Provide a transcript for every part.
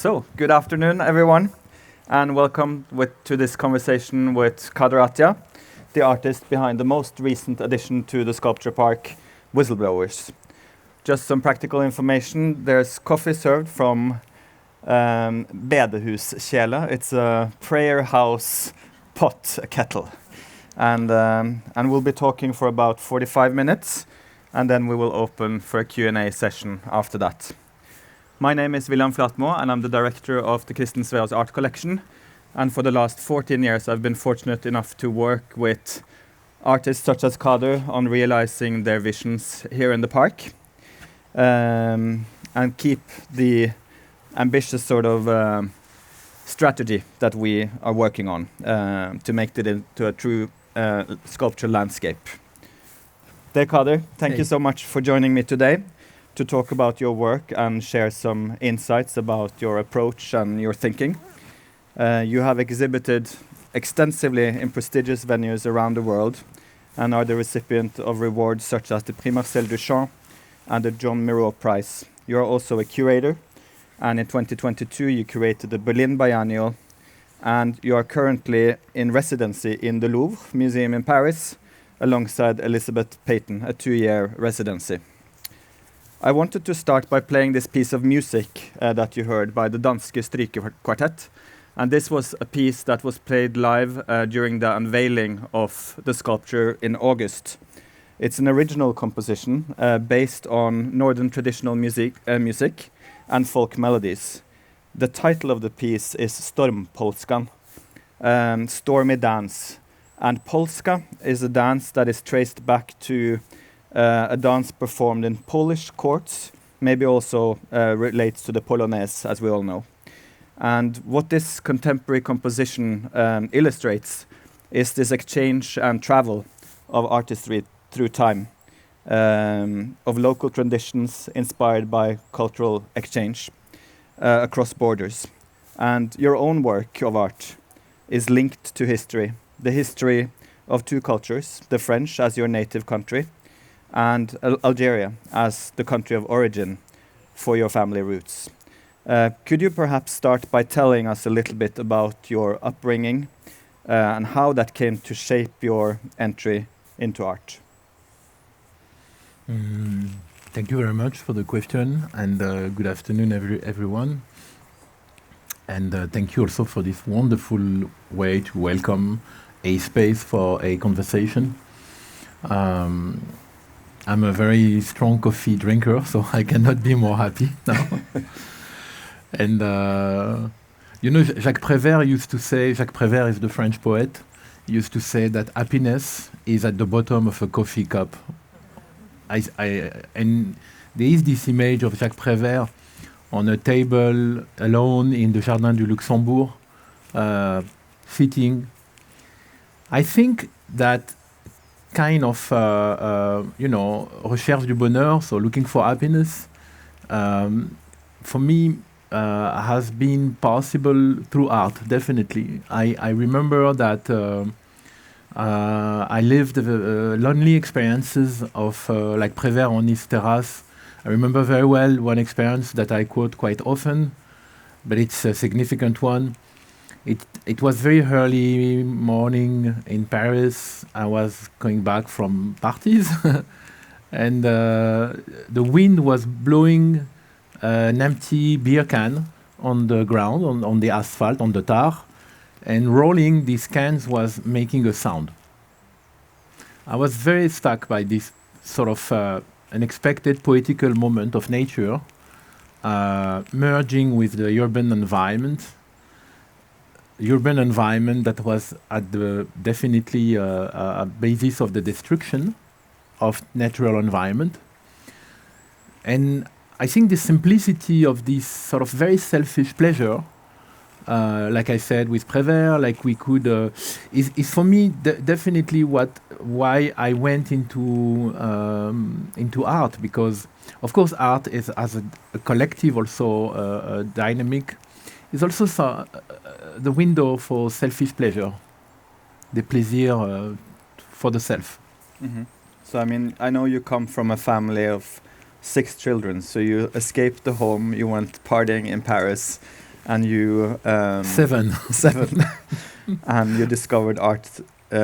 So, good afternoon, everyone, and welcome to this conversation with Kader Attia, the artist behind the most recent addition to the sculpture park, Whistleblowers. Just some practical information. There's coffee served from Bedehuskjele. It's a prayer house pot, a kettle. And we'll be talking for about 45 minutes, and then we will open for a Q&A session after that. My name is Flatmo, and I'm the director of the Christen Sveaas Art Collection. And for the last 14 years, I've been fortunate enough to work with artists such as Kader on realizing their visions here in the park, and keep the ambitious sort of strategy that we are working on to make it into a true sculpture landscape. Dear Kader, thank you so much for joining me today to talk about your work and share some insights about your approach and your thinking. You have exhibited extensively in prestigious venues around the world and are the recipient of rewards such as the Prix Marcel Duchamp and the John Miro Prize. You are also a curator, and in 2022 you curated the Berlin Biennial, and you are currently in residency in the Louvre Museum in Paris alongside Elizabeth Peyton, a 2-year residency. I wanted to start by playing this piece of music that you heard by the Danske Strykequartet, and this was a piece that was played live during the unveiling of the sculpture in August. It's an original composition based on northern traditional music and folk melodies. The title of the piece is Stormpolskan, Stormy Dance, and polska is a dance that is traced back to a dance performed in Polish courts, maybe also relates to the Polonaise, as we all know. And what this contemporary composition illustrates is this exchange and travel of artistry through time, of local traditions inspired by cultural exchange across borders. And your own work of art is linked to history, the history of two cultures, the French as your native country, and Algeria as the country of origin for your family roots. Could you perhaps start by telling us a little bit about your upbringing and how that came to shape your entry into art? Thank you very much for the question, and good afternoon everyone. And thank you also for this wonderful way to welcome a space for a conversation. I'm a very strong coffee drinker, so I cannot be more happy now. And Jacques Prévert used to say, Jacques Prévert is the French poet, used to say that happiness is at the bottom of a coffee cup. And there is this image of Jacques Prévert on a table alone in the Jardin du Luxembourg, sitting. I think that kind of, recherche du bonheur, so looking for happiness, for me has been possible through art, definitely. I remember that I lived lonely experiences of like Prévert on his terrace. I remember very well one experience that I quote quite often, but it's a significant one. It was very early morning in Paris. I was going back from parties, and the wind was blowing an empty beer can on the ground, on the asphalt, on the tar, and rolling these cans was making a sound. I was very struck by this sort of unexpected poetical moment of nature merging with the urban environment that was at the definitely a basis of the destruction of natural environment. And I think the simplicity of this sort of very selfish pleasure, like I said with Prévert, like we could, is for me definitely why I went into art, because of course art is as a collective also a dynamic. It's also the window for selfish pleasure, the plaisir for the self. Mm-hmm. So I mean, I know you come from a family of 6 children, so you escaped the home, you went partying in Paris, and you 7. 7, and you discovered art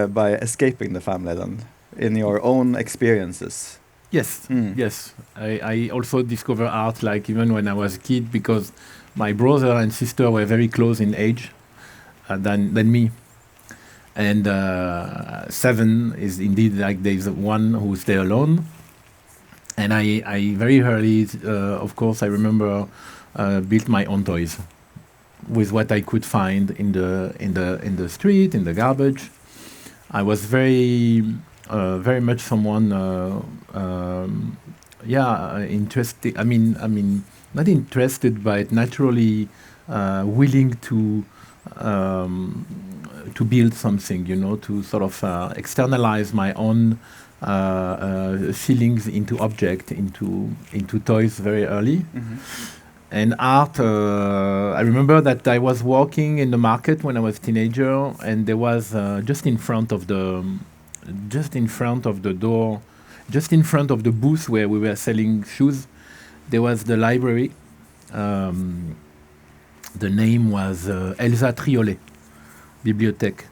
by escaping the family then, in your own experiences. Yes, yes. I also discovered art like even when I was a kid, because my brother and sister were very close in age than me. And 7 is indeed like there's one who stay alone. And I very early, of course, I remember built my own toys with what I could find in the street, in the garbage. I was very much someone, interested. I mean, not interested, but naturally willing to build something. To sort of externalize my own feelings into object, into toys very early. Mm-hmm. And art, I remember that I was walking in the market when I was a teenager, and there was just in front of the door, just in front of the booth where we were selling shoes, there was the library. The name was Elsa Triolet Bibliothèque.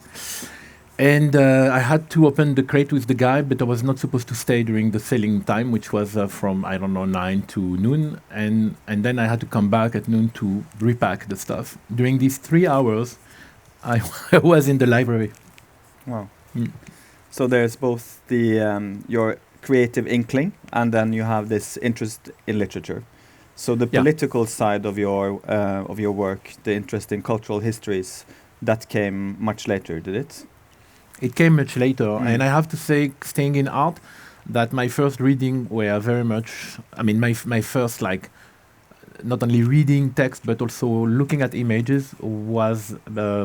And I had to open the crate with the guy, but I was not supposed to stay during the selling time, which was from, 9 to noon. And then I had to come back at noon to repack the stuff. During these 3 hours, I was in the library. Wow. So there's both the your creative inkling, and then you have this interest in literature. So the political side of your work, the interest in cultural histories, that came much later, did it? It came much later, and I have to say, staying in art, that my first reading were very much, my first, like, not only reading text, but also looking at images was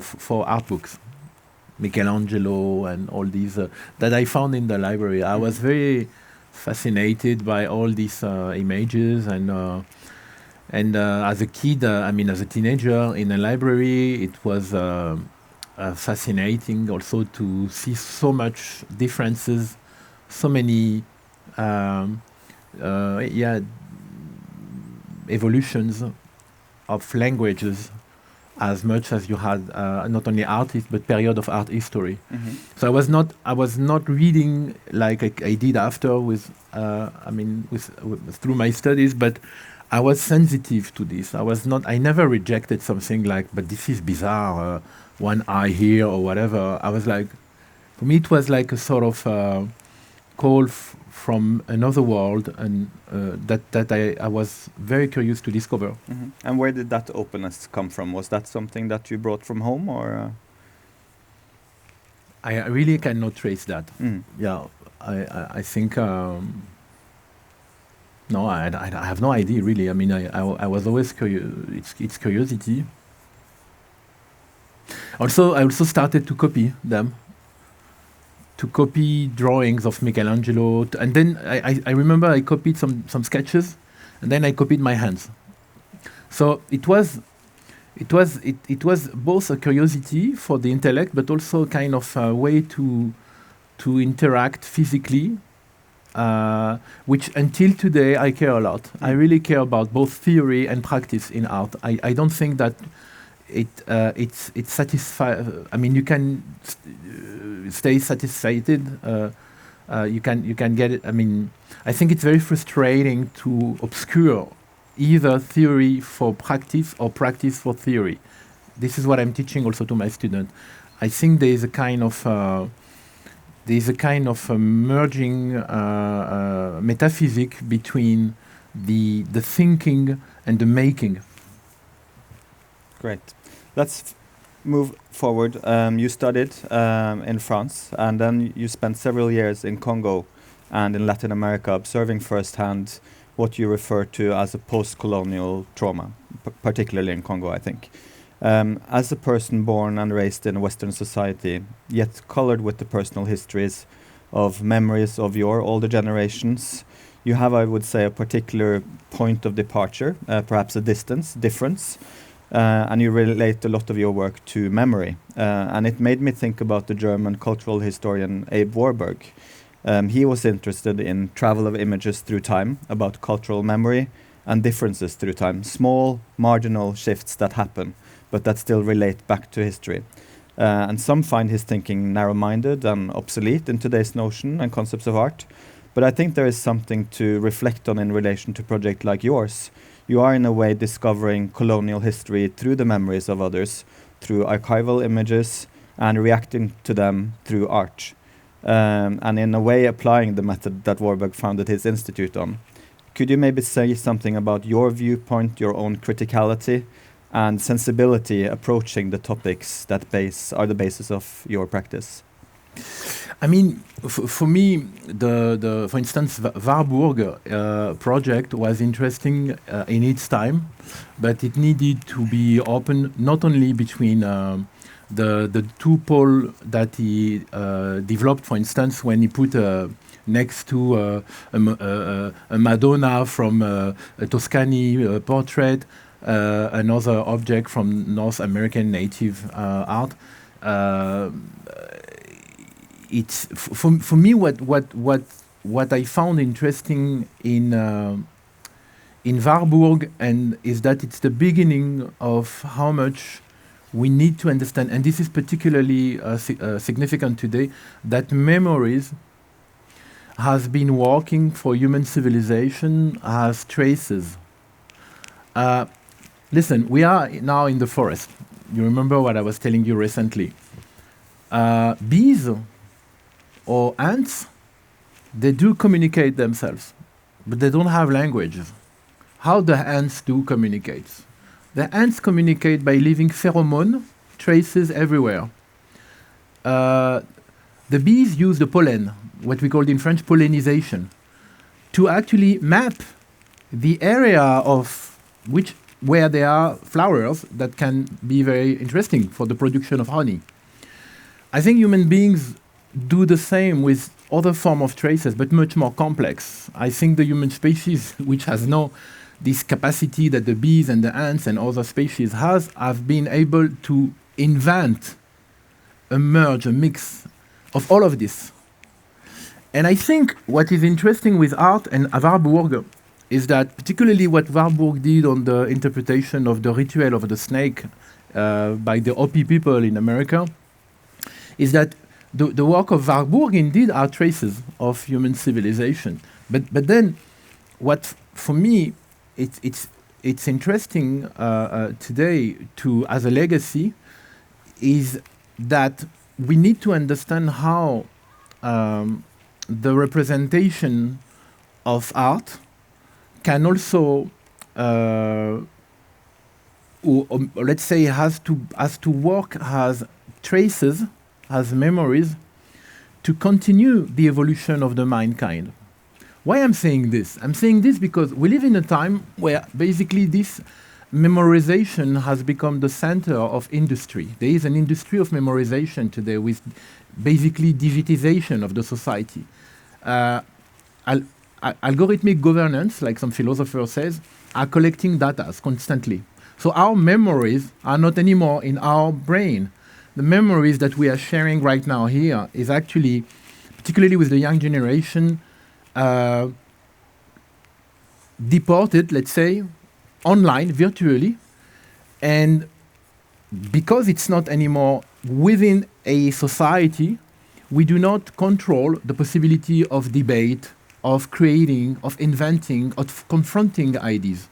for art books. Michelangelo and all these that I found in the library. I was very fascinated by all these images, and as a kid, as a teenager in a library, it was fascinating also to see so much differences, so many evolutions of languages, as much as you had not only artists but period of art history. Mm-hmm. So I was not reading like I did after through my studies, but I was sensitive to this. I never rejected something like, but this is bizarre, one eye here or whatever. I was like, for me it was like a sort of call from another world, and that I was very curious to discover. Mm-hmm. And where did that openness come from? Was that something that you brought from home, or? I really cannot trace that. Yeah, I think no, I have no idea really. I was always curious. It's curiosity. Also, I also started to copy them. To copy drawings of Michelangelo, and then I remember I copied some sketches, and then I copied my hands. So it was both a curiosity for the intellect, but also kind of a way to interact physically, which until today I care a lot. I really care about both theory and practice in art. I don't think that it's satisfied. You can stay satisfied. You can get it. I think it's very frustrating to obscure either theory for practice or practice for theory. This is what I'm teaching also to my students. I think there is a kind of merging metaphysic between the thinking and the making. Great. Let's move forward. You studied in France, and then you spent several years in Congo and in Latin America observing firsthand what you refer to as a post-colonial trauma, particularly in Congo, I think. As a person born and raised in a Western society, yet colored with the personal histories of memories of your older generations, you have, I would say, a particular point of departure, perhaps a difference, and you relate a lot of your work to memory. And it made me think about the German cultural historian Abe Warburg. He was interested in travel of images through time, about cultural memory and differences through time, small marginal shifts that happen but that still relate back to history. And some find his thinking narrow-minded and obsolete in today's notion and concepts of art. But I think there is something to reflect on in relation to a project like yours. You are in a way discovering colonial history through the memories of others, through archival images, and reacting to them through art. And in a way applying the method that Warburg founded his institute on. Could you maybe say something about your viewpoint, your own criticality, and sensibility approaching the topics that are the basis of your practice? I mean, for me, for instance, Warburg project was interesting in its time, but it needed to be open not only between the two poles that he developed, for instance, when he put next to a Madonna from a Tuscany portrait, another object from North American native art. It's for me what I found interesting in Warburg and is that it's the beginning of how much we need to understand, and this is particularly significant today, that memories has been working for human civilization as traces. Listen, we are now in the forest. You remember what I was telling you recently. Bees or ants, they do communicate themselves, but they don't have languages. How the ants do communicate? The ants communicate by leaving pheromone traces everywhere. The bees use the pollen, what we call in French pollinization, to actually map the area of where there are flowers that can be very interesting for the production of honey. I think human beings do the same with other form of traces, but much more complex. I think the human species, which has this capacity that the bees and the ants and other species have been able to invent, a mix of all of this. And I think what is interesting with art and Warburg is that particularly what Warburg did on the interpretation of the ritual of the snake by the Hopi people in America is that the work of Warburg indeed are traces of human civilization. But then what for me it's interesting today to as a legacy is that we need to understand how the representation of art can also, let's say, has to work as traces, as memories, to continue the evolution of the mankind. Why I'm saying this? I'm saying this because we live in a time where basically this memorization has become the center of industry. There is an industry of memorization today with basically digitization of the society. Algorithmic governance, like some philosopher says, are collecting data constantly. So our memories are not anymore in our brain. The memories that we are sharing right now here is actually, particularly with the young generation, deported, let's say, online, virtually, and because it's not anymore within a society, we do not control the possibility of debate, of creating, of inventing, of confronting ideas.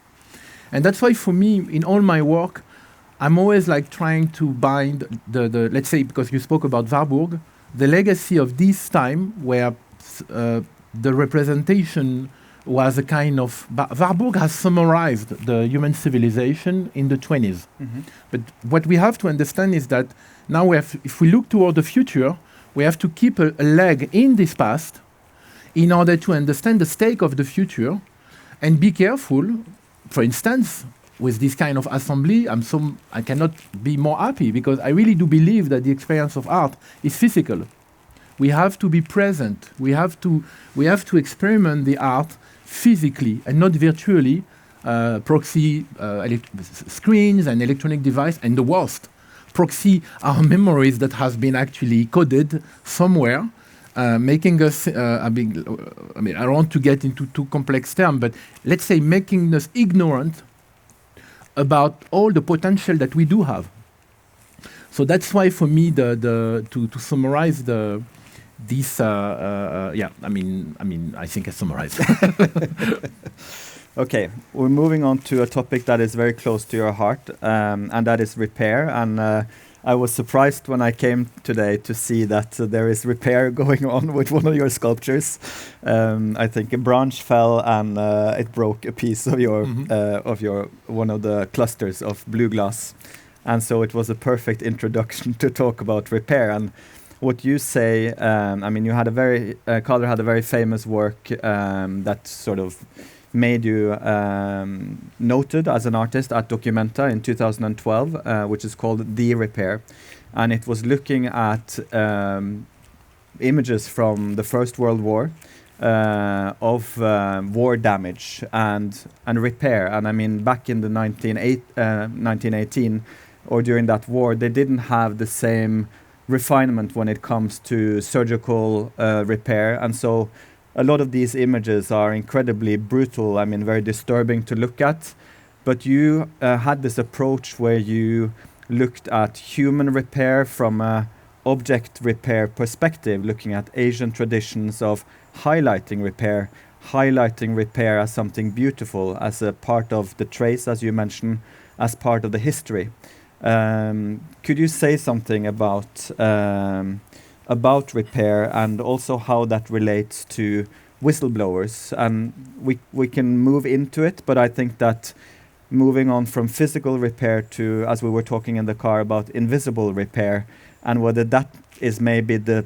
And that's why for me, in all my work, I'm always like trying to bind the let's say, because you spoke about Warburg, the legacy of this time where the representation was a kind of... Warburg has summarized the human civilization in the 20s. Mm-hmm. But what we have to understand is that now if we look toward the future, we have to keep a leg in this past in order to understand the stake of the future and be careful. For instance, with this kind of assembly, I cannot be more happy because I really do believe that the experience of art is physical. We have to be present. We have to experiment the art physically and not virtually, proxy screens and electronic device, and the worst, proxy our memories that has been actually coded somewhere, making us, I don't want to get into too complex terms, but let's say making us ignorant about all the potential that we do have. So that's why, for me, to summarize this, I think I summarized. Okay, we're moving on to a topic that is very close to your heart, and that is repair. And I was surprised when I came today to see that there is repair going on with one of your sculptures. I think a branch fell and it broke a piece of your one of the clusters of blue glass, and so it was a perfect introduction to talk about repair. And what you say, you had a very Kader had a very famous work that sort of made you noted as an artist at Documenta in 2012, which is called The Repair. And it was looking at images from the First World War of war damage and repair. And I mean, back in the 1918, or during that war, they didn't have the same refinement when it comes to surgical repair. And so a lot of these images are incredibly brutal, very disturbing to look at. But you had this approach where you looked at human repair from an object repair perspective, looking at Asian traditions of highlighting repair as something beautiful, as a part of the trace, as you mentioned, as part of the history. Could you say something about repair, and also how that relates to whistleblowers? And we can move into it, but I think that moving on from physical repair to, as we were talking in the car, about invisible repair, and whether that is maybe the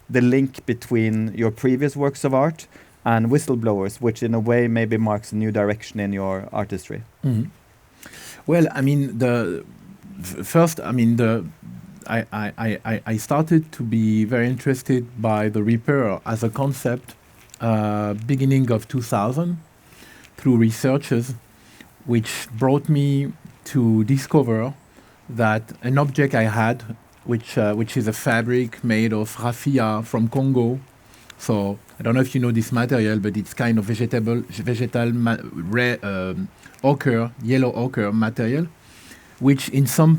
link between your previous works of art and whistleblowers, which in a way maybe marks a new direction in your artistry. Mm-hmm. Well, I started to be very interested by the repair as a concept beginning of 2000 through researches, which brought me to discover that an object I had, which is a fabric made of raffia from Congo. So I don't know if you know this material, but it's kind of vegetal ochre, yellow ochre material, which in some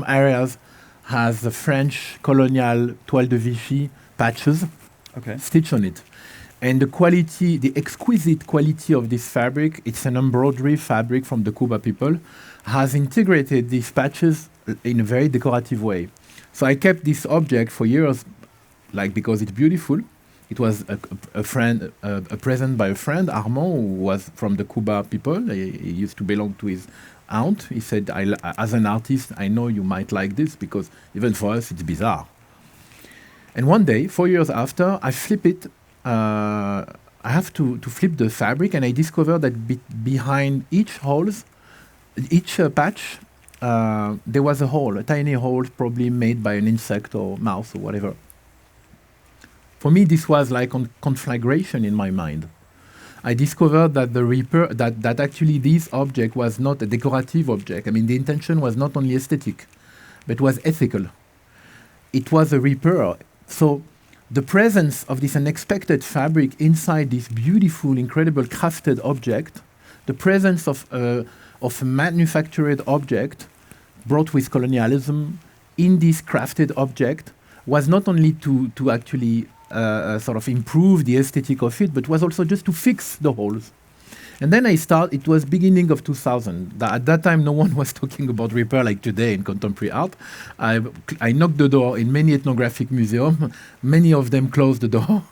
areas has the French colonial toile de Vichy patches stitched on it. And the exquisite quality of this fabric, it's an embroidery fabric from the Kuba people, has integrated these patches in a very decorative way. So I kept this object for years, because it's beautiful. It was a present by a friend, Armand, who was from the Kuba people. He used to belong to his aunt. He said, as an artist, I know you might like this, because even for us, it's bizarre. And one day, 4 years after, I flip it. I have to flip the fabric, and I discovered that behind each patch, there was a tiny hole, probably made by an insect or mouse or whatever. For me, this was like a conflagration in my mind. I discovered that that actually this object was not a decorative object. The intention was not only aesthetic, but was ethical. It was a repair. So the presence of this unexpected fabric inside this beautiful, incredible crafted object, the presence of a manufactured object brought with colonialism in this crafted object, was not only to actually sort of improve the aesthetic of it, but was also just to fix the holes. And then it was beginning of 2000. At that time, no one was talking about repair like today in contemporary art. I knocked the door in many ethnographic museums. Many of them closed the door.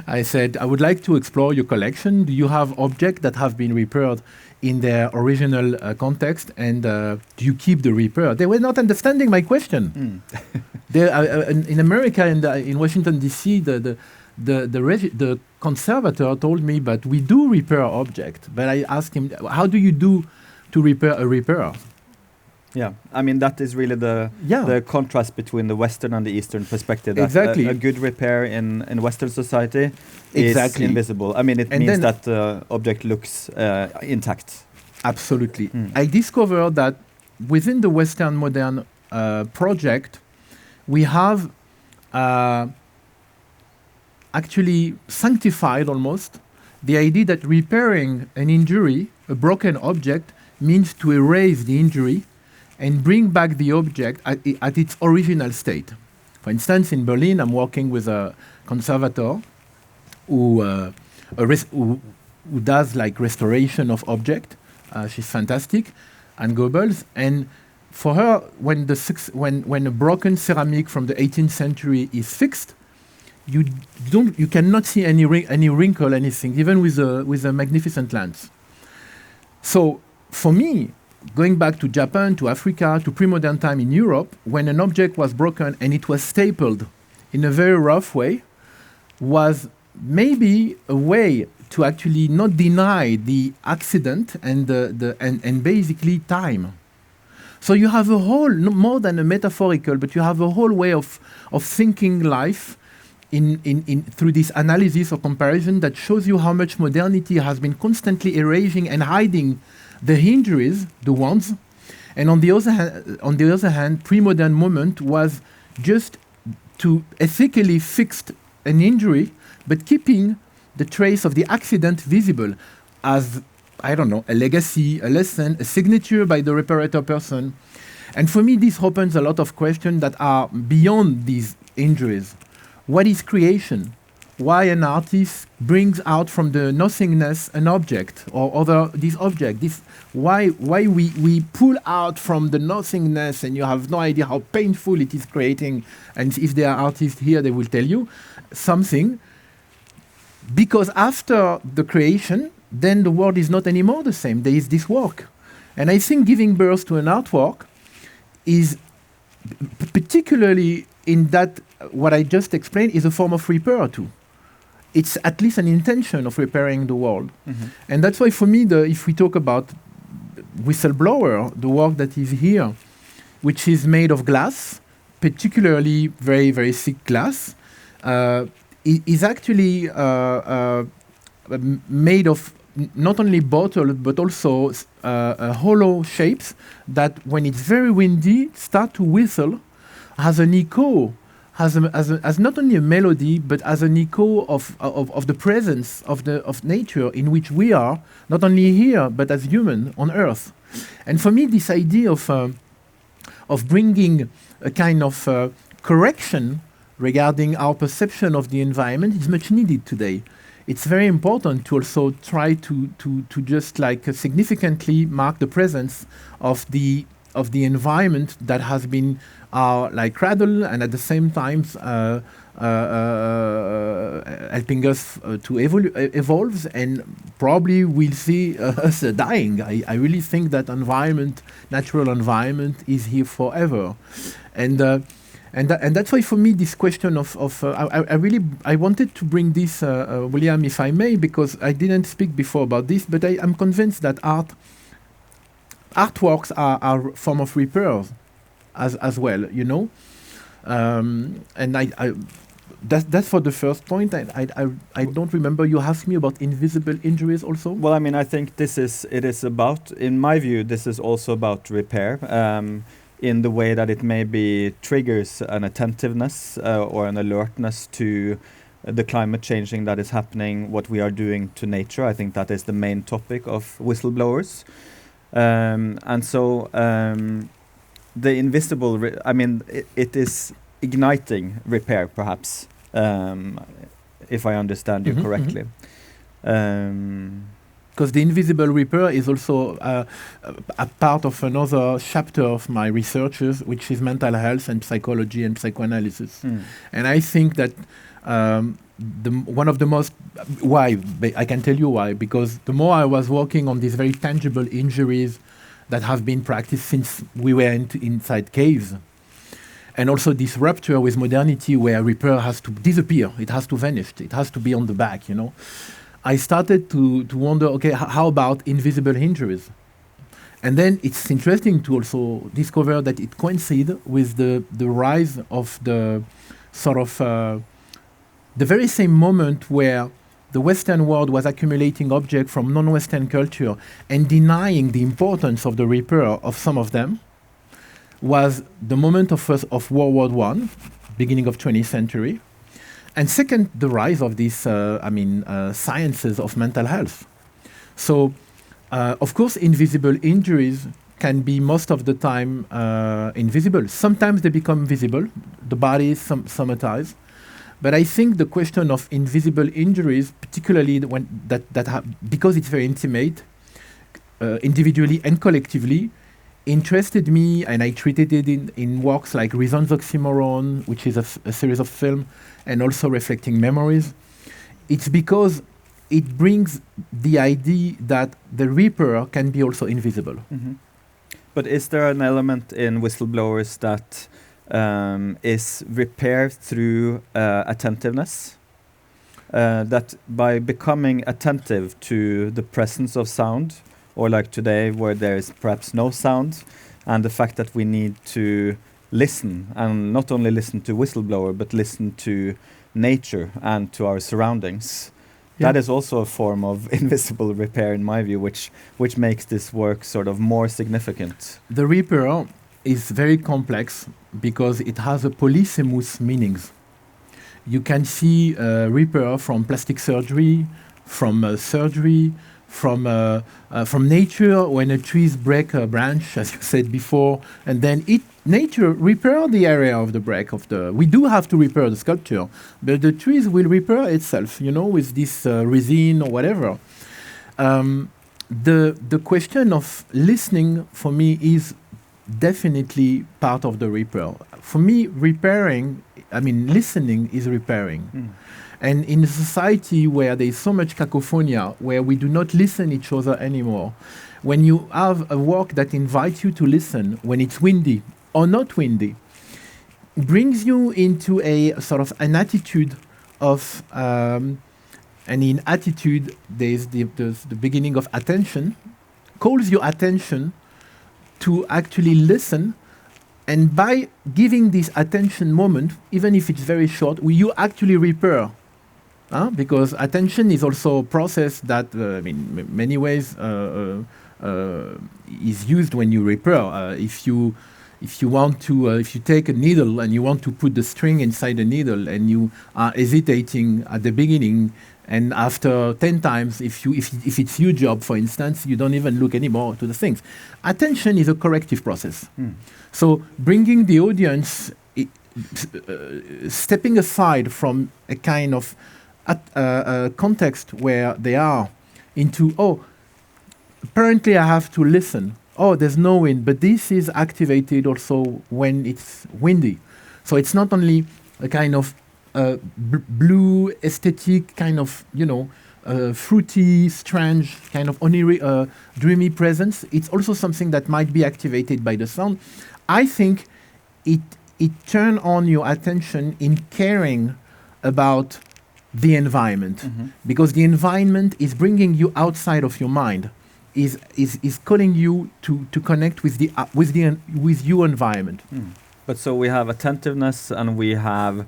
I said, I would like to explore your collection. Do you have objects that have been repaired in their original context? And do you keep the repair? They were not understanding my question. In America, in Washington, D.C., the conservator told me, but we do repair objects. But I asked him, how do you do to repair a repair? Yeah, that is really the contrast between the Western and the Eastern perspective. That exactly. A good repair in Western society is invisible. It means that the object looks intact. Absolutely. I discovered that within the Western modern project, we have actually sanctified almost the idea that repairing an injury, a broken object, means to erase the injury and bring back the object at its original state. For instance, in Berlin, I'm working with a conservator who does like restoration of object. She's fantastic, and Goebbels. And for her, when a broken ceramic from the 18th century is fixed, you cannot see any wrinkle, anything, even with a magnificent lens. So for me, going back to Japan, to Africa, to pre-modern time in Europe, when an object was broken and it was stapled in a very rough way, was maybe a way to actually not deny the accident and basically time. So you have a whole, more than a metaphorical, but you have a whole way of thinking life through this analysis or comparison that shows you how much modernity has been constantly erasing and hiding the injuries, the wounds, and on the other hand, pre-modern moment was just to ethically fix an injury, but keeping the trace of the accident visible as, I don't know, a legacy, a lesson, a signature by the reparator person. And for me, this opens a lot of questions that are beyond these injuries. What is creation? Why an artist brings out from the nothingness an object or this object? Why we pull out from the nothingness, and you have no idea how painful it is creating. And if there are artists here, they will tell you something. Because after the creation, then the world is not anymore the same. There is this work. And I think giving birth to an artwork is particularly in that, what I just explained, is a form of repair too. It's at least an intention of repairing the world. Mm-hmm. And that's why for me, if we talk about Whistleblower, the work that is here, which is made of glass, particularly very, very thick glass, is actually made of not only bottle but also hollow shapes that, when it's very windy, start to whistle, has an echo, has not only a melody but as an echo of the presence of nature in which we are, not only here but as human on Earth. And for me, this idea of bringing a kind of correction regarding our perception of the environment is much needed today. It's very important to also try to just like significantly mark the presence of the environment that has been like cradle, and at the same time helping us to evolve, and probably we'll see us dying. I really think that natural environment is here forever, and that's why for me this question I wanted to bring this, William, if I may, because I didn't speak before about this, but I'm convinced that artworks are a form of repair as well, you know. And that's for the first point. I don't remember, you asked me about invisible injuries also. Well, I mean, I think it is about, in my view, this is also about repair, in the way that it maybe triggers an attentiveness or an alertness to the climate changing that is happening, what we are doing to nature. I think that is the main topic of Whistleblowers. And so the invisible, it is igniting repair, perhaps, if I understand you correctly. Because the invisible repair is also a part of another chapter of my researches, which is mental health and psychology and psychoanalysis. And I think that one of the most, why, I can tell you why, because the more I was working on these very tangible injuries that have been practiced since we were inside caves, and also this rupture with modernity where repair has to disappear, it has to vanish, it has to be on the back, you know. I started to wonder, okay, how about invisible injuries? And then it's interesting to also discover that it coincides with the rise of the sort of the very same moment where the Western world was accumulating objects from non-Western culture and denying the importance of the repair of some of them, was the moment of World War I, beginning of 20th century. And second, the rise of these, sciences of mental health. So Of course, invisible injuries can be most of the time invisible. Sometimes they become visible. The body is somatized. But I think the question of invisible injuries, particularly because it's very intimate, individually and collectively, interested me, and I treated it in works like Reason's Oxymoron, which is a series of film, and also Reflecting Memories. It's because it brings the idea that the reaper can be also invisible. Mm-hmm. But is there an element in Whistleblowers that is repaired through attentiveness? That by becoming attentive to the presence of sound, or like today where there is perhaps no sound, and the fact that we need to listen, and not only listen to Whistleblower, but listen to nature and to our surroundings. Yeah. That is also a form of invisible repair, in my view, which makes this work sort of more significant. The repair is very complex because it has a polysemous meanings. You can see repair from plastic surgery, from surgery, from nature when a trees break a branch, as you said before, and then nature repair the area of the break of the. We do have to repair the sculpture, but the trees will repair itself, with this resin or whatever. The question of listening for me is definitely part of the repair. For me, listening is repairing. Mm. And in a society where there is so much cacophonia, where we do not listen each other anymore, when you have a work that invites you to listen, when it's windy or not windy, brings you into a sort of an attitude of, and in attitude, there's the beginning of attention, calls your attention to actually listen. And by giving this attention moment, even if it's very short, you actually repair. Because attention is also a process that, in many ways, is used when you repair. If you take a needle and you want to put the string inside the needle, and you are hesitating at the beginning, and after 10 times, if it's your job, for instance, you don't even look anymore to the things. Attention is a corrective process. Mm. So bringing the audience, stepping aside from a kind of context where they are into, apparently I have to listen. There's no wind, but this is activated also when it's windy. So it's not only a kind of blue aesthetic kind of, fruity, strange, kind of dreamy presence. It's also something that might be activated by the sound. I think it turns on your attention in caring about the environment, because the environment is bringing you outside of your mind, is calling you to connect with your environment. Mm. But so we have attentiveness, and we have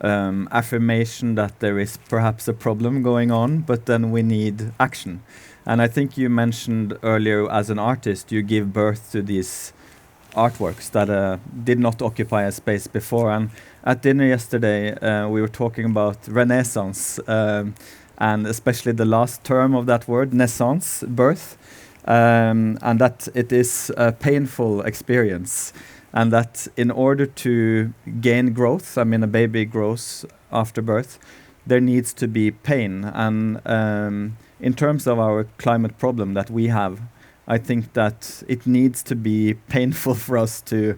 affirmation that there is perhaps a problem going on, but then we need action. And I think you mentioned earlier, as an artist, you give birth to these artworks that did not occupy a space before. And at dinner yesterday, we were talking about Renaissance, and especially the last term of that word, naissance, birth, and that it is a painful experience, and that in order to gain growth, a baby grows after birth, there needs to be pain. And in terms of our climate problem that we have, I think that it needs to be painful for us to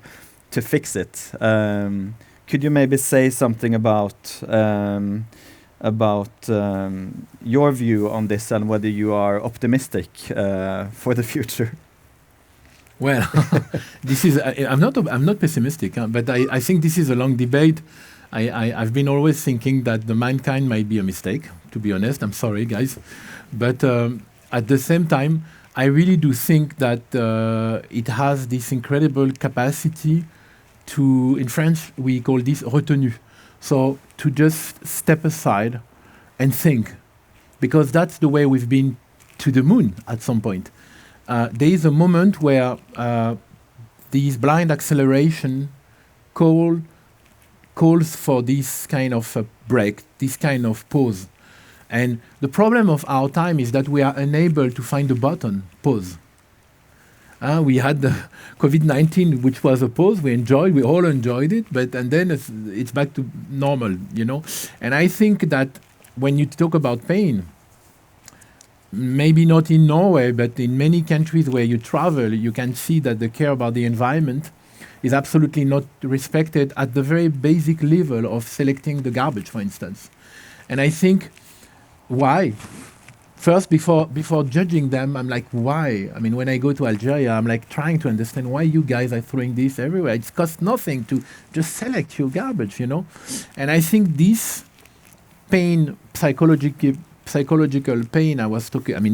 fix it. Could you maybe say something about your view on this, and whether you are optimistic for the future? Well, this is I'm not pessimistic, but I think this is a long debate. I've been always thinking that the mankind might be a mistake. To be honest, I'm sorry, guys, but at the same time, I really do think that it has this incredible capacity to, in French, we call this retenue. So to just step aside and think, because that's the way we've been to the moon at some point. There is a moment where this blind acceleration calls for this kind of break, this kind of pause. And the problem of our time is that we are unable to find the button, pause. We had the COVID-19, which was a pause. We all enjoyed it, and then it's back to normal, you know. And I think that when you talk about pain, maybe not in Norway, but in many countries where you travel, you can see that the care about the environment is absolutely not respected at the very basic level of selecting the garbage, for instance. And I think, why? First, before judging them, I'm like, why? I mean, when I go to Algeria, I'm like trying to understand why you guys are throwing this everywhere. It costs nothing to just select your garbage, you know? And I think this pain, psychological pain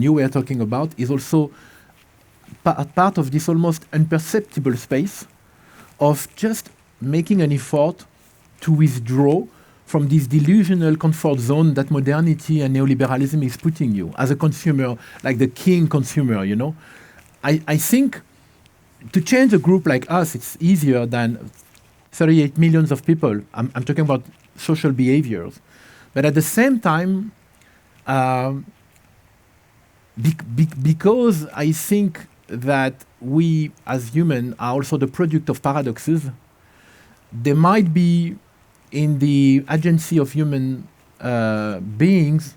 you were talking about, is also part of this almost imperceptible space of just making an effort to withdraw from this delusional comfort zone that modernity and neoliberalism is putting you as a consumer, like the king consumer, you know. I think to change a group like us, it's easier than 38 millions of people. I'm talking about social behaviors. But at the same time, because I think that we as humans are also the product of paradoxes, there might be in the agency of human beings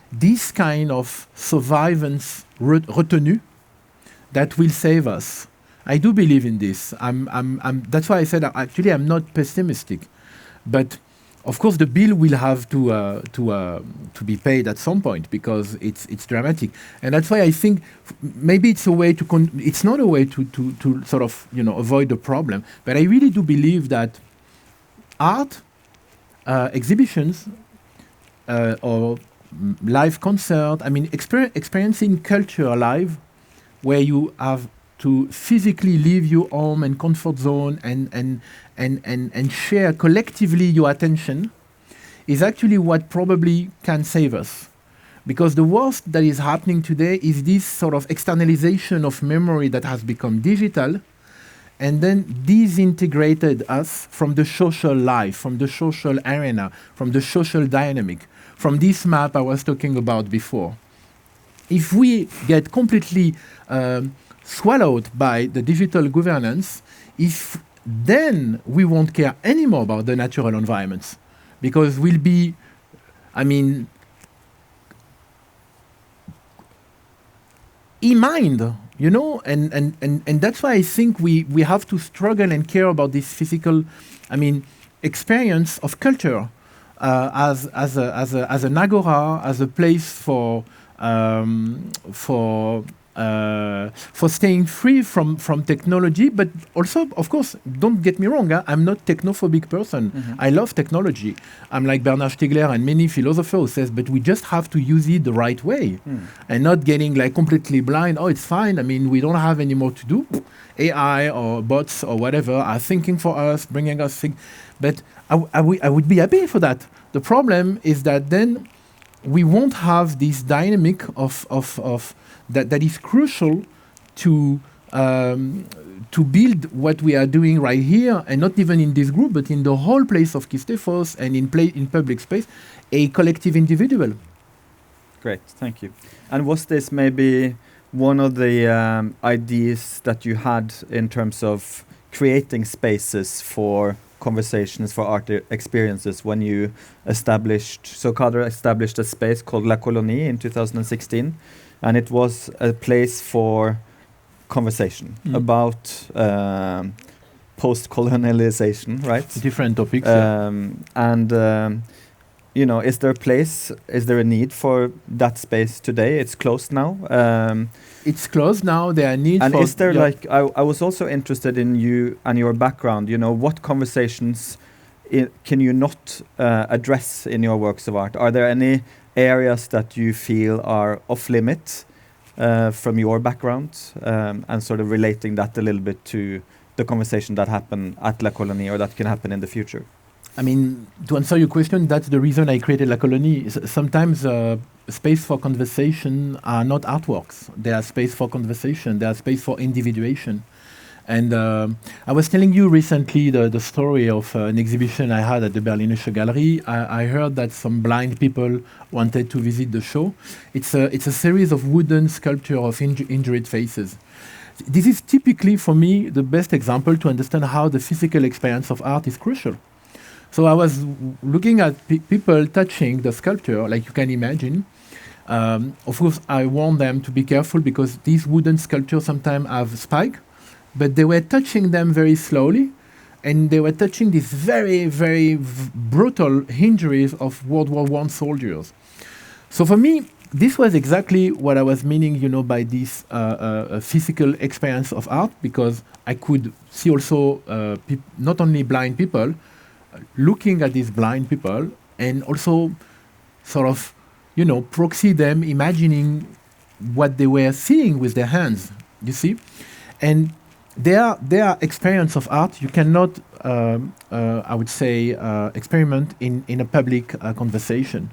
this kind of survivance retenue that will save us. I do believe in this. That's why I said actually I'm not pessimistic, but of course the bill will have to be paid at some point because it's dramatic, and that's why I think maybe it's a way to it's not a way to sort of avoid the problem, but I really do believe that art, exhibitions, or live concert, I mean experiencing culture live, where you have to physically leave your home and comfort zone and share collectively your attention, is actually what probably can save us. Because the worst that is happening today is this sort of externalization of memory that has become digital and then disintegrated us from the social life, from the social arena, from the social dynamic, from this map I was talking about before. If we get completely swallowed by the digital governance, then we won't care anymore about the natural environments, because we'll be, e-mind, and that's why I think we have to struggle and care about this physical, experience of culture as an agora, as a place for staying free from technology, but also, of course, don't get me wrong, I'm not technophobic person. Mm-hmm. I love technology. I'm like Bernard Stiegler and many philosophers who says, but we just have to use it the right way and not getting like completely blind. Oh, it's fine. We don't have any more to do. AI or bots or whatever are thinking for us, bringing us things. But I would be happy for that. The problem is that then we won't have this dynamic of that is crucial to build what we are doing right here, and not even in this group, but in the whole place of Kistefos and in public space, a collective individual. Great, thank you. And was this maybe one of the ideas that you had in terms of creating spaces for conversations, for art experiences, when you established, so Kader established a space called La Colonie in 2016, and it was a place for conversation about post-colonialization, right? Different topics. Is there a need for that space today? It's closed now. It's closed now. There are needs. And is there I was also interested in you and your background. What conversations can you not address in your works of art? Are there any areas that you feel are off limit from your background, and sort of relating that a little bit to the conversation that happened at La Colonie or that can happen in the future? To answer your question, that's the reason I created La Colonie. Sometimes space for conversation are not artworks. They are space for conversation. They are space for individuation. And I was telling you recently the story of an exhibition I had at the Berlinische Galerie. I heard that some blind people wanted to visit the show. It's a series of wooden sculpture of injured faces. This is typically, for me, the best example to understand how the physical experience of art is crucial. So I was looking at people touching the sculpture, like you can imagine. Of course, I warn them to be careful because these wooden sculptures sometimes have spikes. But they were touching them very slowly, and they were touching these very, very brutal injuries of World War I soldiers. So for me, this was exactly what I was meaning, by this physical experience of art, because I could see also not only blind people, looking at these blind people, and also sort of, proxy them, imagining what they were seeing with their hands, you see? And their experience of art, you cannot, I would say, experiment in a public conversation.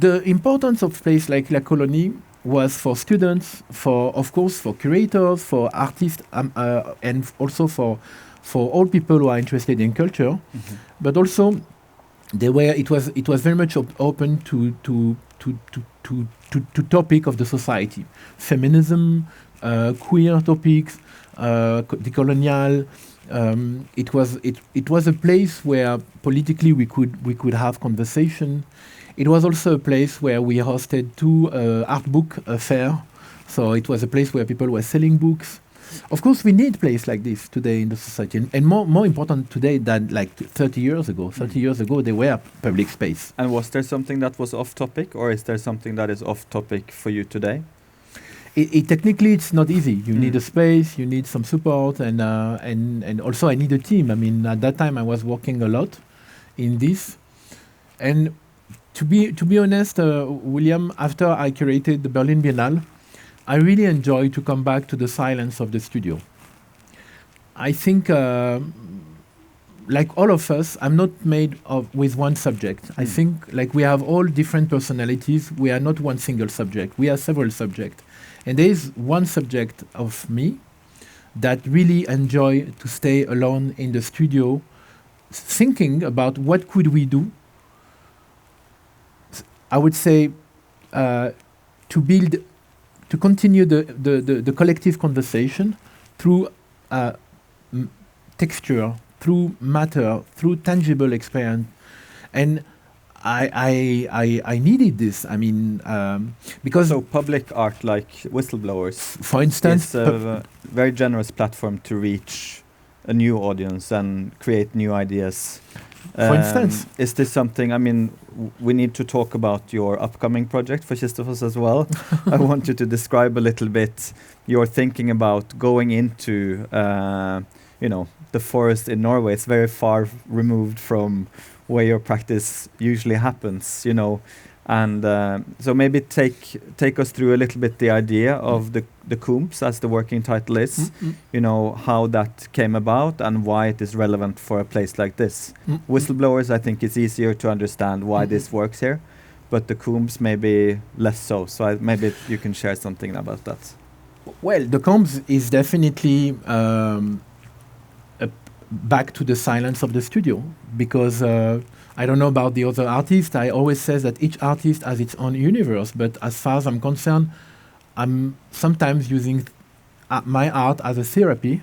The importance of place like La Colonie was for students, of course, for curators, for artists, and also for all people who are interested in culture. Mm-hmm. But also, it was very much open to topic of the society, feminism, queer topics. Decolonial. It was a place where politically we could have conversation. It was also a place where we hosted 2 art book fair. So it was a place where people were selling books. Of course, we need place like this today in the society, and more important today than like 30 years ago. 30 years ago, they were public space. And was there something that was off topic, or is there something that is off topic for you today? Technically, it's not easy. You need a space, you need some support, and also I need a team. I mean, at that time, I was working a lot in this. And to be honest, William, after I curated the Berlin Biennale, I really enjoy to come back to the silence of the studio. I think, like all of us, I'm not made with one subject. I think, like we have all different personalities. We are not one single subject. We are several subjects. And there is one subject of me that really enjoy to stay alone in the studio, thinking about what could we do. I would say to continue the collective conversation through texture, through matter, through tangible experience, and I needed this. I mean, because public art like Whistleblowers, for instance, is a very generous platform to reach a new audience and create new ideas. For instance, is this something? I mean, we need to talk about your upcoming project for Kistefos as well. I want you to describe a little bit your thinking about going into, the forest in Norway. It's very far removed from where your practice usually happens, and so maybe take us through a little bit the idea of the Coombs, as the working title is, how that came about and why it is relevant for a place like this. Whistleblowers, I think it's easier to understand why this works here, but the Coombs maybe less so. So maybe you can share something about that. Well, the Coombs is definitely back to the silence of the studio, because I don't know about the other artists. I always say that each artist has its own universe, but as far as I'm concerned, I'm sometimes using my art as a therapy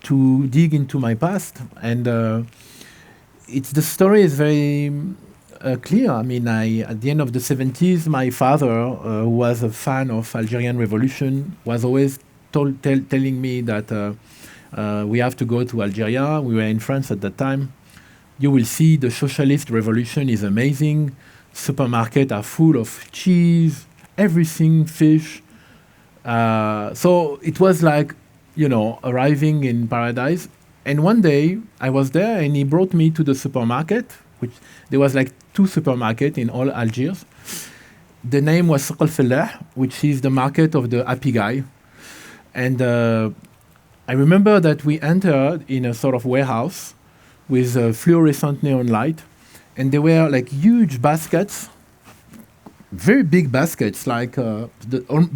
to dig into my past, and the story is very clear. I mean, at the end of the 70s, my father, who was a fan of Algerian Revolution, was always telling me that we have to go to Algeria. We were in France at that time. You will see the socialist revolution is amazing. Supermarkets are full of cheese, everything, fish. So it was like, arriving in paradise. And one day I was there, and he brought me to the supermarket, which there was like 2 supermarkets in all Algiers. The name was Souk al-Fallah, which is the market of the happy guy. And I remember that we entered in a sort of warehouse with a fluorescent neon light, and there were like huge baskets very big baskets, like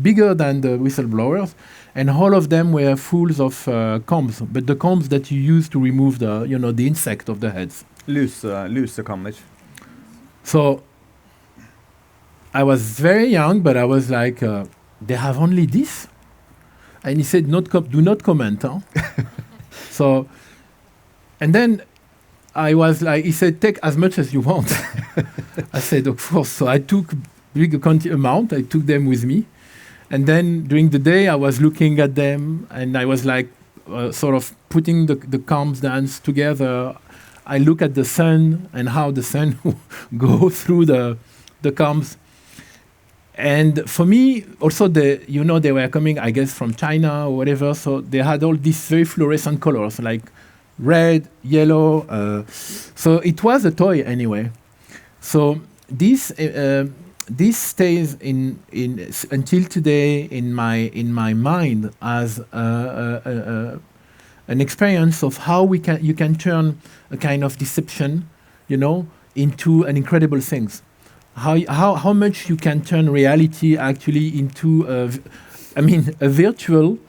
bigger than the whistleblowers, and all of them were full of combs, but the combs that you use to remove the insect of the heads. Lusekammer. So I was very young, but I was like, they have only this? And he said, do not comment. Huh? So, and then I was like, he said, take as much as you want. I said, of course. So I took big amount. I took them with me. And then during the day, I was looking at them, and I was like, sort of putting the combs dance together. I look at the sun and how the sun goes through the combs. And for me, also, they were coming, I guess, from China or whatever. So they had all these very fluorescent colors, like red, yellow. So it was a toy anyway. So this stays until today in my mind as an experience of how you can turn a kind of deception, into an incredible things. How much you can turn reality actually into a virtual,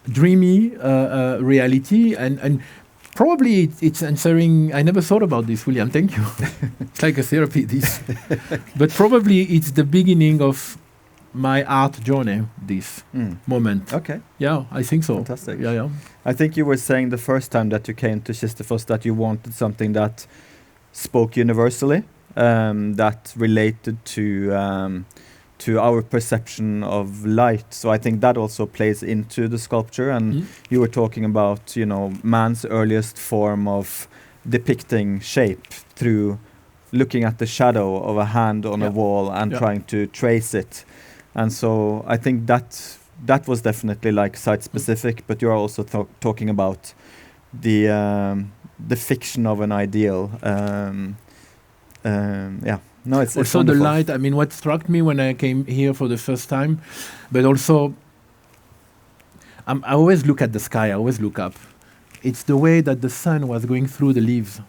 dreamy reality, and probably it's answering. I never thought about this, William. Thank you. It's like a therapy, this. But probably it's the beginning of my art journey, this moment. Okay. Yeah, I think so. Fantastic. Yeah. I think you were saying the first time that you came to Kistefos that you wanted something that spoke universally, that related to our perception of light. So I think that also plays into the sculpture. And you were talking about, man's earliest form of depicting shape through looking at the shadow of a hand on a wall and trying to trace it. And so I think that was definitely like site specific, but you're also talking about the fiction of an ideal. No, it's also the light. I mean, what struck me when I came here for the first time, but also I always look at the sky. I always look up. It's the way that the sun was going through the leaves.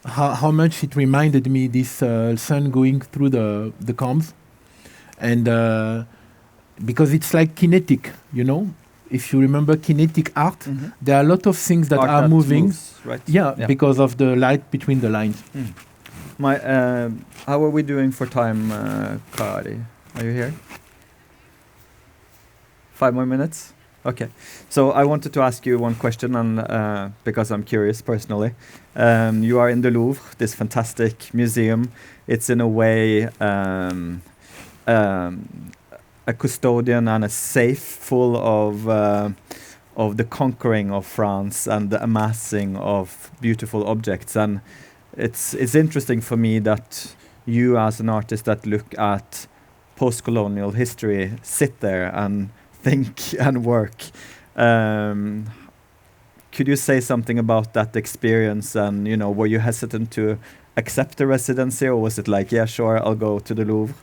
How much it reminded me this sun going through the combs, and because it's like kinetic, If you remember kinetic art, there are a lot of things that are moving. Moves, right? Yeah, because of the light between the lines. How are we doing for time, Kari? Are you here? 5 more minutes? Okay. So I wanted to ask you one question, and because I'm curious personally. You are in the Louvre, this fantastic museum. It's in a way a custodian and a safe full of the conquering of France and the amassing of beautiful objects. And it's interesting for me that you, as an artist that look at post-colonial history, sit there and think and work. Could you say something about that experience? And were you hesitant to accept the residency, or was it like, yeah, sure, I'll go to the Louvre?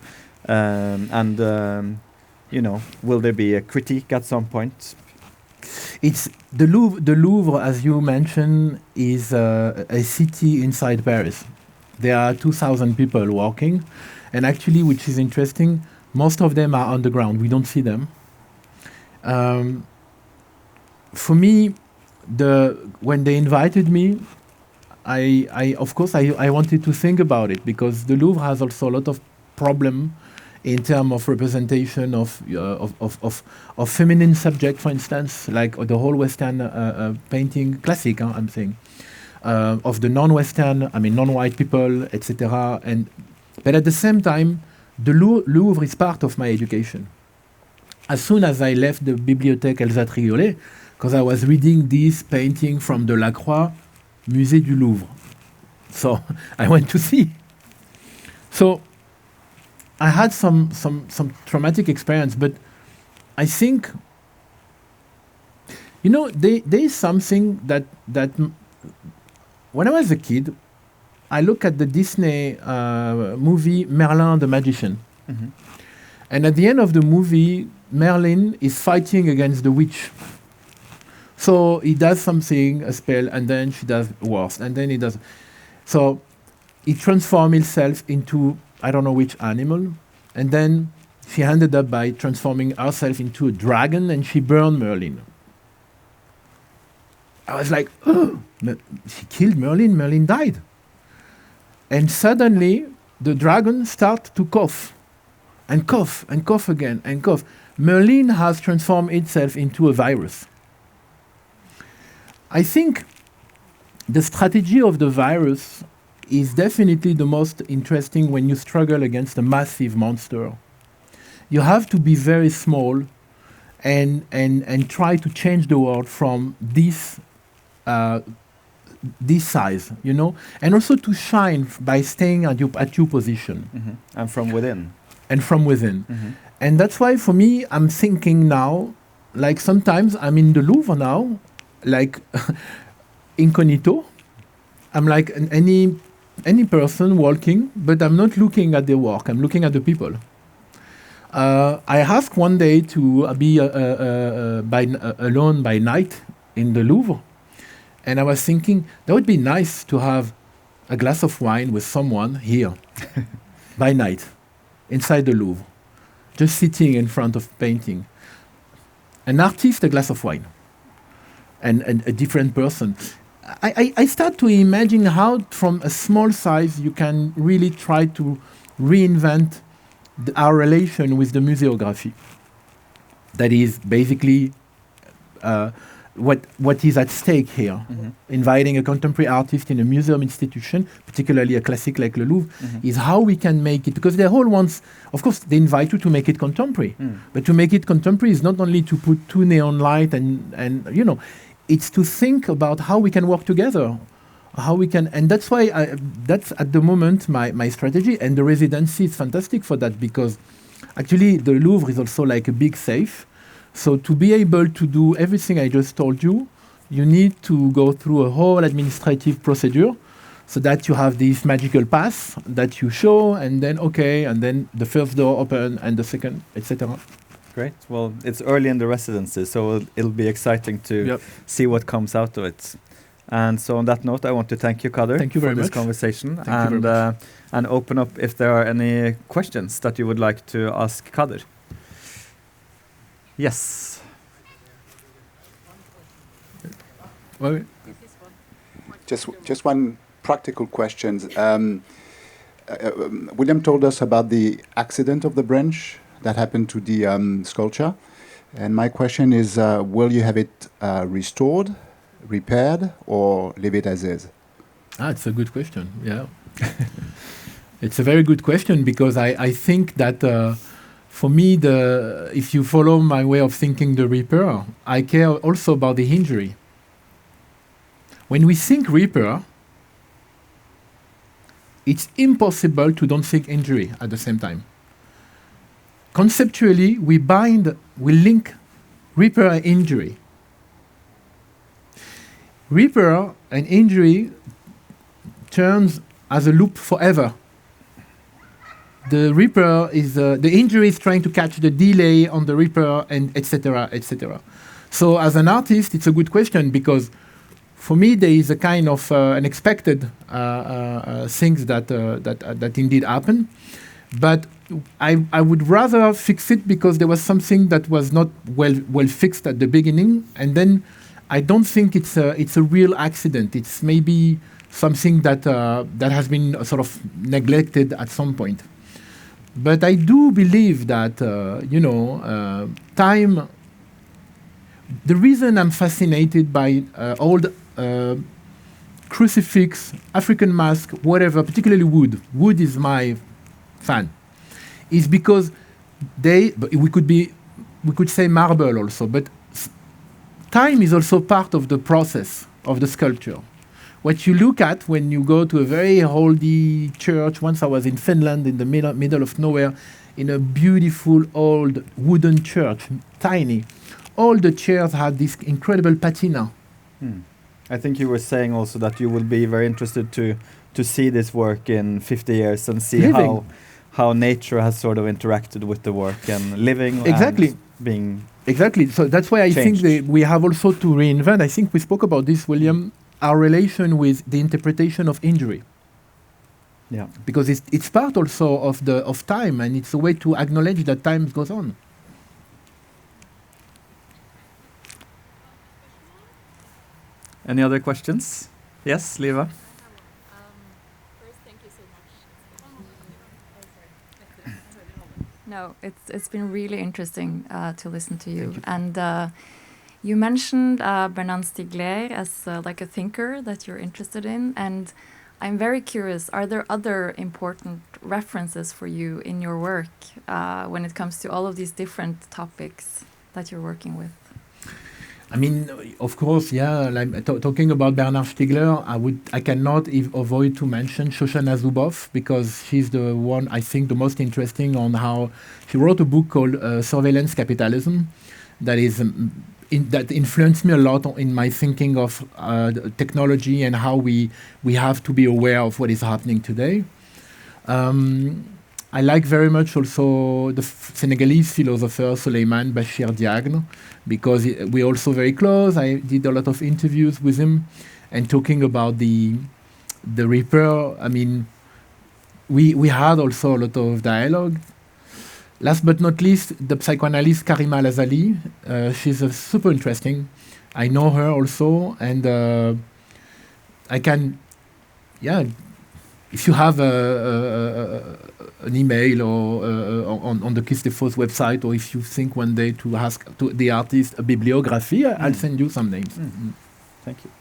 Will there be a critique at some point? It's the Louvre. The Louvre, as you mentioned, is a city inside Paris. There are 2,000 people walking, and actually, which is interesting, most of them are underground. We don't see them. For me, when they invited me, of course I wanted to think about it, because the Louvre has also a lot of problem in terms of representation of feminine subject, for instance, like the whole Western painting classic. I'm saying of the non-Western, non-white people, etc. But at the same time, the Louvre is part of my education. As soon as I left the Bibliothèque Elsa Triolet, because I was reading this painting from Delacroix, Musée du Louvre. So I went to see. So I had some traumatic experience, but I think, there is something that when I was a kid, I look at the Disney movie Merlin the Magician. And at the end of the movie, Merlin is fighting against the witch. So he does something, a spell, and then she does worse, and then he does. So he transforms himself into, I don't know which animal, and then she ended up by transforming herself into a dragon, and she burned Merlin. I was like, oh, she killed Merlin, Merlin died. And suddenly, the dragon started to cough, and cough, and cough again, and cough. Merlin has transformed itself into a virus. I think the strategy of the virus is definitely the most interesting when you struggle against a massive monster. You have to be very small and try to change the world from this size, you know, and also to shine by staying at your position. Mm-hmm. And from within. And from within. Mm-hmm. And that's why for me, I'm thinking now, like sometimes I'm in the Louvre now, like incognito. I'm like any person walking, but I'm not looking at their work, I'm looking at the people. I asked one day to be alone by night in the Louvre, and I was thinking that would be nice to have a glass of wine with someone here by night inside the Louvre, just sitting in front of painting. An artist, a glass of wine, and a different person. I start to imagine how from a small size you can really try to reinvent our relation with the museography. That is basically what is at stake here. Mm-hmm. Inviting a contemporary artist in a museum institution, particularly a classic like the Louvre, is how we can make it, because the whole ones, of course, they invite you to make it contemporary. But to make it contemporary is not only to put two neon light and you know, it's to think about how we can work together, how we can, and that's why that's at the moment my strategy, and the residency is fantastic for that, because actually the Louvre is also like a big safe. So to be able to do everything I just told you, you need to go through a whole administrative procedure, so that you have this magical pass that you show, and then and then the first door open and the second, etc. Great. Well, it's early in the residency, so it'll be exciting to see what comes out of it. And so on that note, I want to thank you, Kader, for this conversation, and open up if there are any questions that you would like to ask Kader. Yes. Well, just one practical question. William told us about the accident of the branch that happened to the sculpture, and my question is, will you have it restored, repaired, or leave it as is? It's a good question. Yeah. It's a very good question, because I think that for me, if you follow my way of thinking the repair, I care also about the injury. When we think repair, it's impossible to don't think injury at the same time. Conceptually, we link repair and injury. Repair and injury turns as a loop forever. The repair is the injury is trying to catch the delay on the repair, and etc., etc. So as an artist, it's a good question, because for me there is a kind of unexpected things that indeed happen, but I would rather fix it because there was something that was not well fixed at the beginning, and then I don't think it's a real accident. It's maybe something that has been sort of neglected at some point. But I do believe that time. The reason I'm fascinated by old crucifix, African mask, whatever, particularly wood. Wood is my fan. Is because we could say marble also, but time is also part of the process of the sculpture. What you look at when you go to a very oldie church, once I was in Finland in the middle of nowhere, in a beautiful old wooden church, tiny. All the chairs had this incredible patina. I think you were saying also that you will be very interested to see this work in 50 years and see how nature has sort of interacted with the work and living and being Exactly. So that's why I think we have also to reinvent. I think we spoke about this, William, our relation with the interpretation of injury. Yeah, because it's part also of time, and it's a way to acknowledge that time goes on. Any other questions? Yes, Liva? First, thank you so much. No, it's been really interesting to listen to you. And you mentioned Bernard Stiegler as like a thinker that you're interested in, and I'm very curious, are there other important references for you in your work when it comes to all of these different topics that you're working with? I mean, of course, yeah. Like talking about Bernard Stiegler, I cannot avoid to mention Shoshana Zuboff, because she's the one I think the most interesting on how she wrote a book called Surveillance Capitalism, that is that influenced me a lot in my thinking of technology and how we have to be aware of what is happening today. I like very much also the Senegalese philosopher Souleymane Bachir Diagne, because we're also very close. I did a lot of interviews with him and talking about the repair. I mean, we had also a lot of dialogue. Last but not least, the psychoanalyst Karima Lazali. She's super interesting. I know her also, and I can, yeah. If you have an email or on the Kistefos website, or if you think one day to ask to the artist a bibliography, I'll send you some names. Thank you.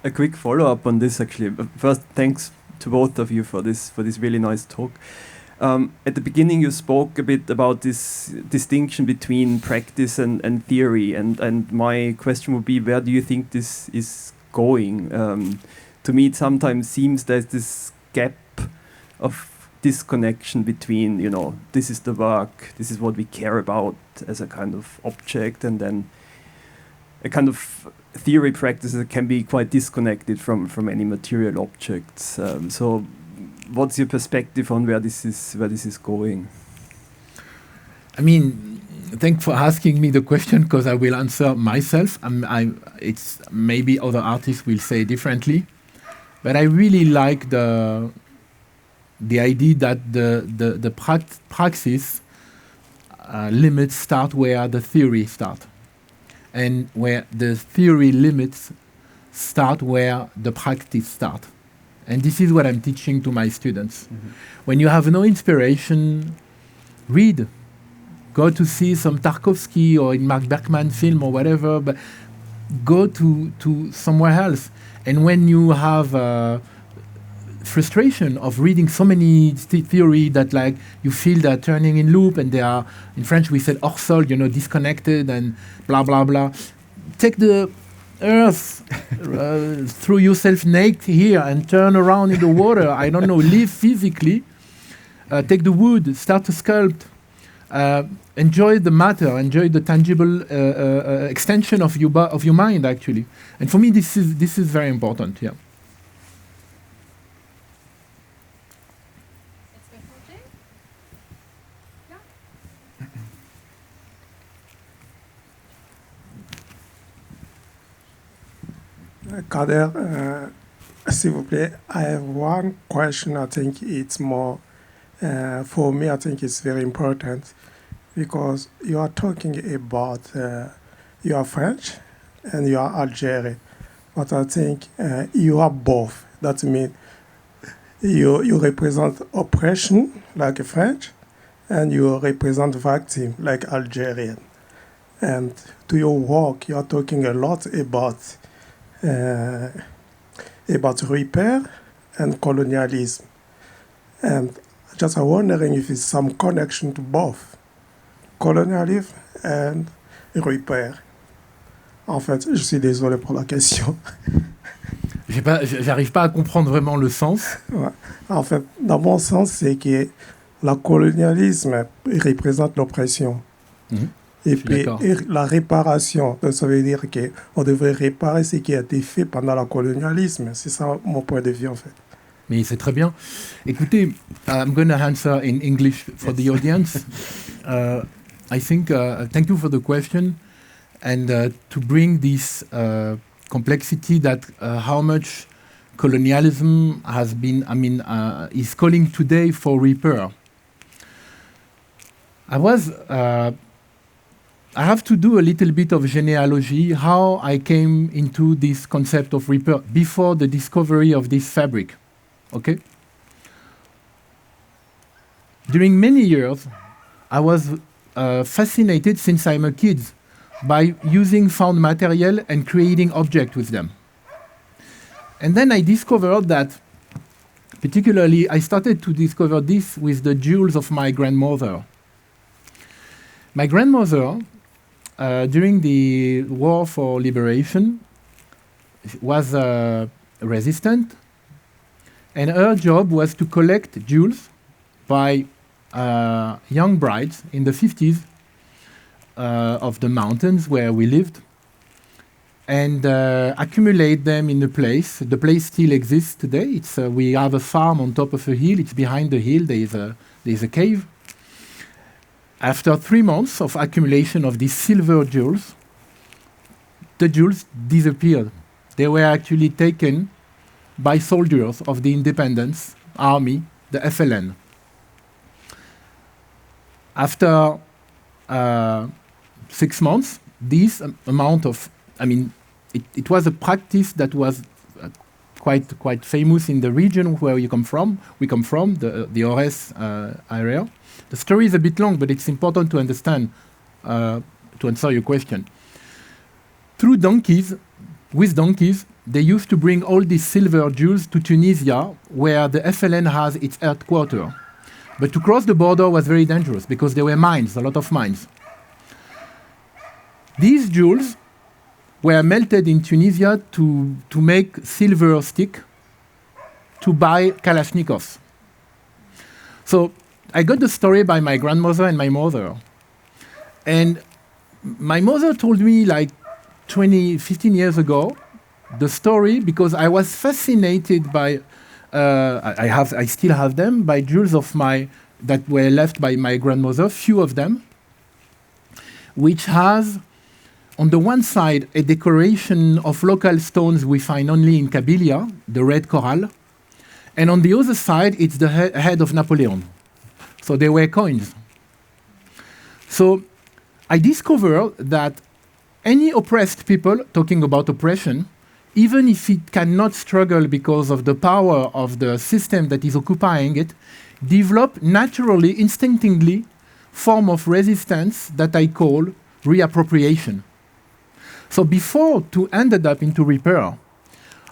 A quick follow-up on this, actually. First, thanks to both of you for this really nice talk. At the beginning, you spoke a bit about this distinction between practice and theory, and my question would be, where do you think this is going? To me, it sometimes seems there's this gap of disconnection between, this is the work, this is what we care about as a kind of object, and then a kind of theory practice that can be quite disconnected from any material objects. So what's your perspective on where this is going? I mean, thanks for asking me the question, because I will answer myself. It's maybe other artists will say differently, but I really like the idea that the praxis limits start where the theory start, and where the theory limits start where the practice start. And this is what I'm teaching to my students. Mm-hmm. When you have no inspiration, read. Go to see some Tarkovsky or in Mark Bergman film or whatever, but go to somewhere else. And when you have frustration of reading so many theory that like you feel they're turning in loop, and they are, in French we said hors sol, disconnected and blah, blah, blah. Take the earth, throw yourself naked here and turn around in the water. I don't know, live physically. Take the wood, start to sculpt. Enjoy the matter, enjoy the tangible extension of your mind, actually. And for me, this is very important. Yeah. Kader, s'il vous plaît, I have one question. I think it's more, for me, I think it's very important, because you are talking about, you are French and you are Algerian, but I think you are both. That means you represent oppression like French, and you represent victim like Algerian. And to your work, you are talking a lot about repair and colonialism. And just wondering if it's some connection to both colonialism and repair. En fait, je suis désolé pour la question. J'arrive pas à comprendre vraiment le sens. Ouais. En fait, dans mon sens, c'est que le colonialisme représente l'oppression. Mm-hmm. Et puis la réparation, donc ça veut dire qu'on devrait réparer ce qui a été fait pendant le colonialisme. C'est ça mon point de vue en fait. Mais c'est très bien. Écoutez, I'm going to answer in English for the audience. I think, thank you for the question, and to bring this complexity that how much colonialism has been, is calling today for repair. I have to do a little bit of genealogy, how I came into this concept of repair before the discovery of this fabric, okay? During many years, I was fascinated, since I'm a kid, by using found material and creating objects with them. And then I discovered that, particularly, I started to discover this with the jewels of my grandmother. My grandmother, during the war for liberation, was resistant, and her job was to collect jewels by young brides in the 50s of the mountains where we lived, and accumulate them in a place. The place still exists today. It's we have a farm on top of a hill. It's behind the hill. There is a cave. After 3 months of accumulation of these silver jewels, the jewels disappeared. They were actually taken by soldiers of the Independence Army, the FLN. After 6 months, this amount of, it was a practice that was quite famous in the region where we come from, the Ores area. The story is a bit long, but it's important to understand, to answer your question. With donkeys, they used to bring all these silver jewels to Tunisia, where the FLN has its headquarters. But to cross the border was very dangerous because there were mines, a lot of mines. These jewels were melted in Tunisia to make silver stick to buy Kalashnikovs. So I got the story by my grandmother and my mother. And my mother told me like 15 years ago the story because I was fascinated by, I still have them, by jewels that were left by my grandmother, few of them, which has on the one side a decoration of local stones we find only in Kabylia, the red coral, and on the other side it's the head of Napoleon. So they were coins. So I discovered that any oppressed people, talking about oppression, even if it cannot struggle because of the power of the system that is occupying it, develop naturally, instinctively, form of resistance that I call reappropriation. So before to ended up into repair,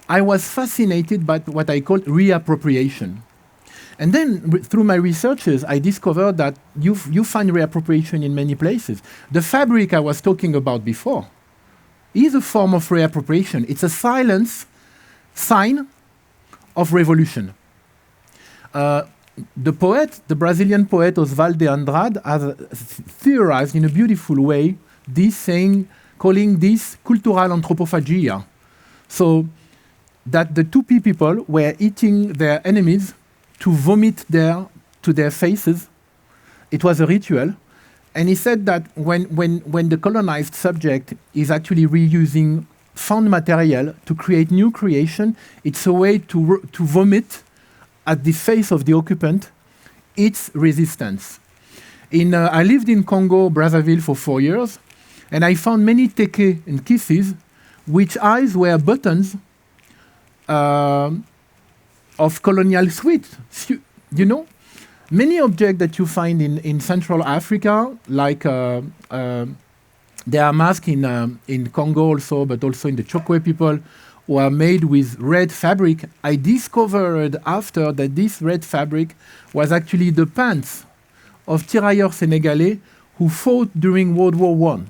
I was fascinated by what I call reappropriation. And then through my researches, I discovered that you find reappropriation in many places. The fabric I was talking about before is a form of reappropriation. It's a silent sign of revolution. The Brazilian poet Oswald de Andrade has theorized in a beautiful way this saying, calling this cultural anthropophagia. So that the Tupi people were eating their enemies to vomit to their faces. It was a ritual. And he said that when the colonized subject is actually reusing found material to create new creation, it's a way to vomit at the face of the occupant its resistance. I lived in Congo, Brazzaville for 4 years, and I found many teke and kisses which eyes were buttons of colonial suite. You know, many objects that you find in Central Africa, like there are masks in Congo also, but also in the Chokwe people, who are made with red fabric. I discovered after that this red fabric was actually the pants of tirailleurs Senegalais who fought during World War I.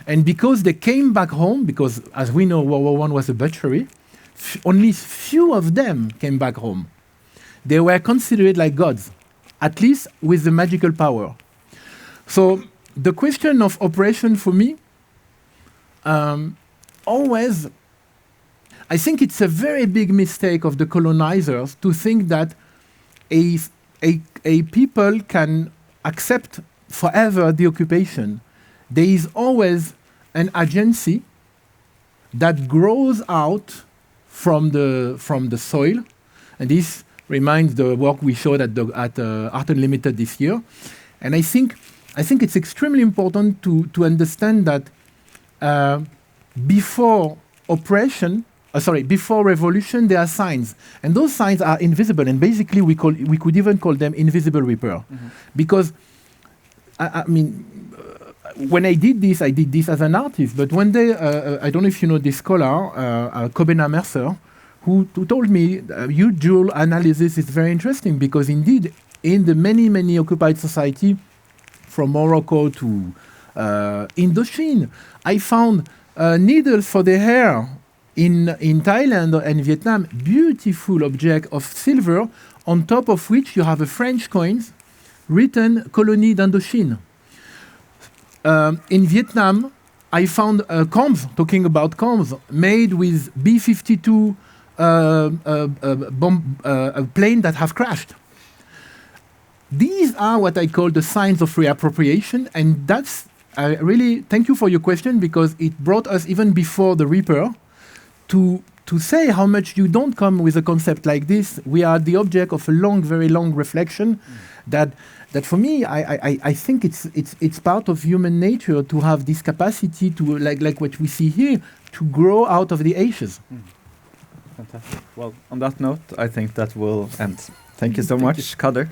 And because they came back home, because as we know, World War I was a butchery, only few of them came back home. They were considered like gods, at least with the magical power. So the question of oppression for me, always, I think it's a very big mistake of the colonizers to think that a people can accept forever the occupation. There is always an agency that grows out from the soil, and this reminds the work we showed at Art Unlimited this year. And I think it's extremely important to understand that before revolution, there are signs, and those signs are invisible. And basically, we could even call them invisible repair, because I mean, when I did this as an artist. But one day, I don't know if you know this scholar, Kobena Mercer, who told me your dual analysis is very interesting, because indeed, in the many occupied society, from Morocco to Indochine, I found needles for the hair in Thailand and Vietnam, beautiful object of silver, on top of which you have a French coins written Colonie d'Indochine. In Vietnam, I found combs, talking about combs, made with B-52 plane that have crashed. These are what I call the signs of reappropriation, and that's really, thank you for your question, because it brought us even before the Reaper to say how much you don't come with a concept like this. We are the object of a very long reflection that for me, I think it's part of human nature to have this capacity to, like what we see here, to grow out of the ashes. Fantastic. Well, on that note, I think that will end. Thank you so much, Kader.